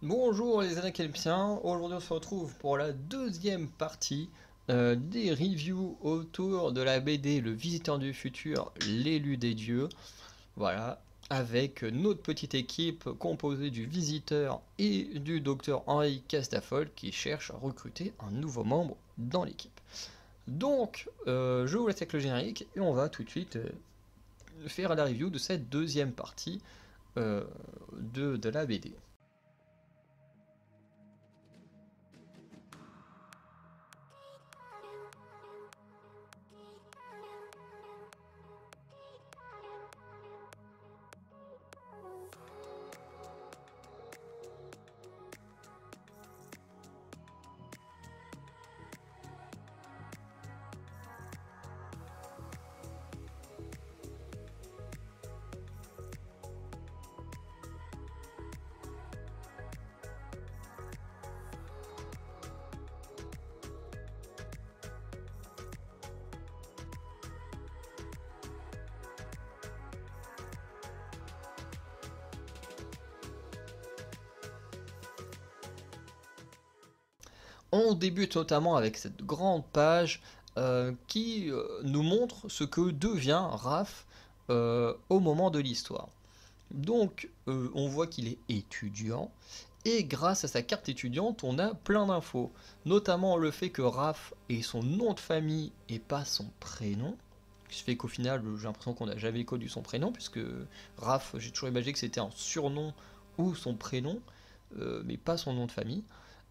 Bonjour les Anacalpsiens, aujourd'hui on se retrouve pour la deuxième partie des reviews autour de la BD Le Visiteur du Futur, l'élu des dieux. Voilà, avec notre petite équipe composée du Visiteur et du docteur Henri Castafold qui cherche à recruter un nouveau membre dans l'équipe. Donc, je vous laisse avec le générique et on va tout de suite faire la review de cette deuxième partie de la BD. On débute notamment avec cette grande page qui nous montre ce que devient Raph au moment de l'histoire. Donc on voit qu'il est étudiant et grâce à sa carte étudiante on a plein d'infos, notamment le fait que Raph est son nom de famille et pas son prénom. Ce qui fait qu'au final j'ai l'impression qu'on n'a jamais connu son prénom puisque Raph, j'ai toujours imaginé que c'était un surnom ou son prénom, mais pas son nom de famille.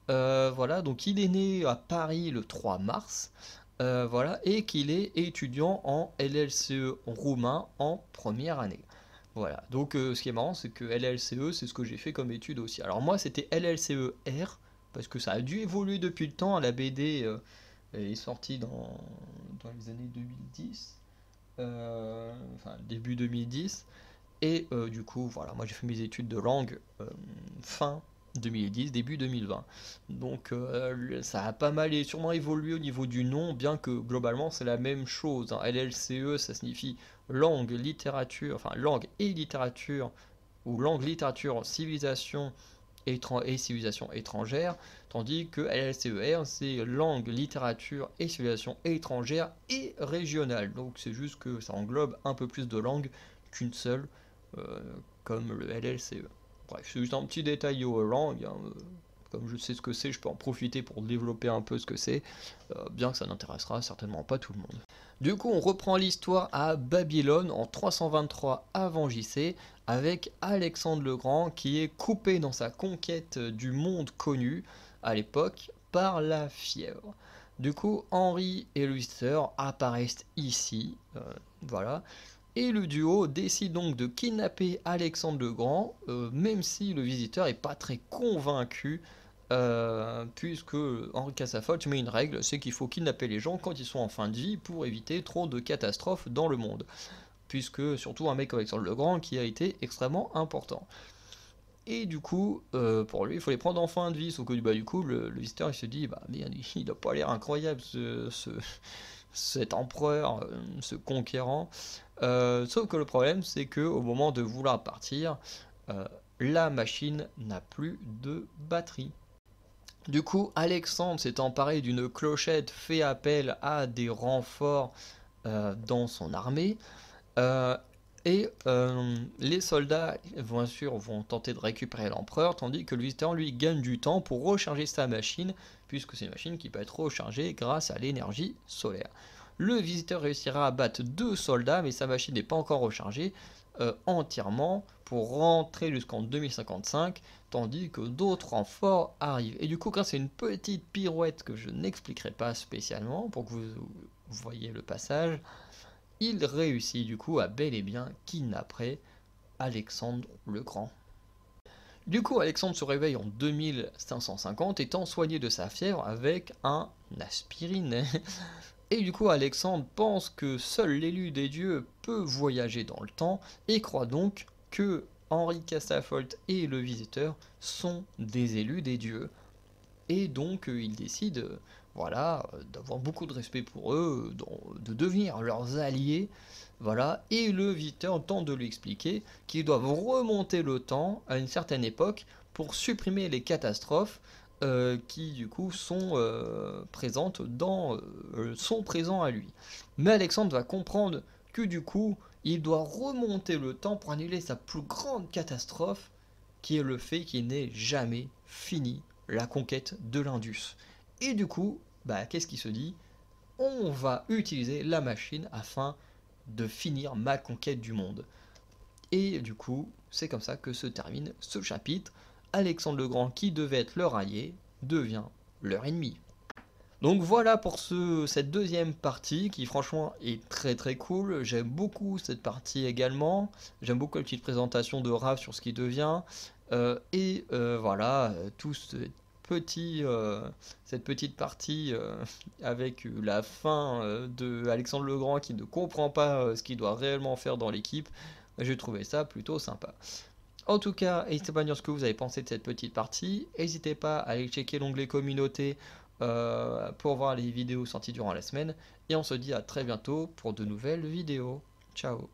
Voilà, donc il est né à Paris le 3 mars, voilà, et qu'il est étudiant en LLCE roumain en première année. Voilà, donc ce qui est marrant, c'est que LLCE, c'est ce que j'ai fait comme étude aussi. Alors moi, c'était LLCE R, parce que ça a dû évoluer depuis le temps. La BD est sortie dans les années 2010, enfin début 2010. Et du coup, voilà, moi j'ai fait mes études de langue fin 2010, début 2020. Donc ça a pas mal et sûrement évolué au niveau du nom, bien que globalement c'est la même chose, hein. LLCE, ça signifie langue, littérature, enfin langue et littérature, ou langue, littérature, civilisation et civilisation étrangère, tandis que LLCER, c'est langue, littérature et civilisation étrangère et régionale. Donc c'est juste que ça englobe un peu plus de langues qu'une seule, euh, comme le LLCE. Bref, c'est juste un petit détail aux langues, hein. Comme je sais ce que c'est, je peux en profiter pour développer un peu ce que c'est, bien que ça n'intéressera certainement pas tout le monde. Du coup, on reprend l'histoire à Babylone en 323 avant JC, avec Alexandre le Grand qui est coupé dans sa conquête du monde connu à l'époque par la fièvre. Du coup, Henri et le visiteur apparaissent ici, voilà, et le duo décide donc de kidnapper Alexandre le Grand, même si le visiteur est pas très convaincu, puisque Henri Casafolt met une règle, c'est qu'il faut kidnapper les gens quand ils sont en fin de vie pour éviter trop de catastrophes dans le monde. Puisque surtout un mec comme Alexandre le Grand qui a été extrêmement important. Et du coup, pour lui, il faut les prendre en fin de vie. Sauf que du coup, le visiteur il se dit, bah merde, il a pas l'air incroyable cet empereur, ce conquérant. Sauf que le problème, c'est que au moment de vouloir partir, euh, la machine n'a plus de batterie. Du coup, Alexandre s'est emparé d'une clochette, fait appel à des renforts dans son armée. Euh, les soldats, bien sûr, vont tenter de récupérer l'empereur, tandis que le visiteur, lui, gagne du temps pour recharger sa machine, puisque c'est une machine qui peut être rechargée grâce à l'énergie solaire. Le visiteur réussira à battre deux soldats, mais sa machine n'est pas encore rechargée entièrement pour rentrer jusqu'en 2055, tandis que d'autres renforts arrivent. Et du coup, grâce à une petite pirouette que je n'expliquerai pas spécialement, pour que vous voyez le passage, il réussit du coup à bel et bien kidnapper Alexandre le Grand. Du coup, Alexandre se réveille en 2550 étant soigné de sa fièvre avec un aspirine. Et du coup, Alexandre pense que seul l'élu des dieux peut voyager dans le temps et croit donc que Henri Castafolt et le visiteur sont des élus des dieux. Et donc il décide, voilà, d'avoir beaucoup de respect pour eux, de devenir leurs alliés, Voilà, et le visiteur tente de lui expliquer qu'ils doivent remonter le temps à une certaine époque pour supprimer les catastrophes qui du coup sont présentes dans son présent à lui. Mais Alexandre va comprendre que du coup, il doit remonter le temps pour annuler sa plus grande catastrophe, qui est le fait qu'il n'ait jamais fini la conquête de l'Indus. Et du coup, bah, qu'est-ce qu'il se dit? On va utiliser la machine afin de finir ma conquête du monde. Et du coup, c'est comme ça que se termine ce chapitre. Alexandre le Grand, qui devait être leur allié, devient leur ennemi. Donc voilà pour cette deuxième partie qui franchement est très très cool. J'aime beaucoup cette partie également. J'aime beaucoup la petite présentation de Raph sur ce qu'il devient. Voilà, cette petite partie avec la fin de Alexandre le Grand qui ne comprend pas ce qu'il doit réellement faire dans l'équipe. J'ai trouvé ça plutôt sympa. En tout cas, n'hésitez pas à dire ce que vous avez pensé de cette petite partie. N'hésitez pas à aller checker l'onglet communauté pour voir les vidéos sorties durant la semaine. Et on se dit à très bientôt pour de nouvelles vidéos. Ciao.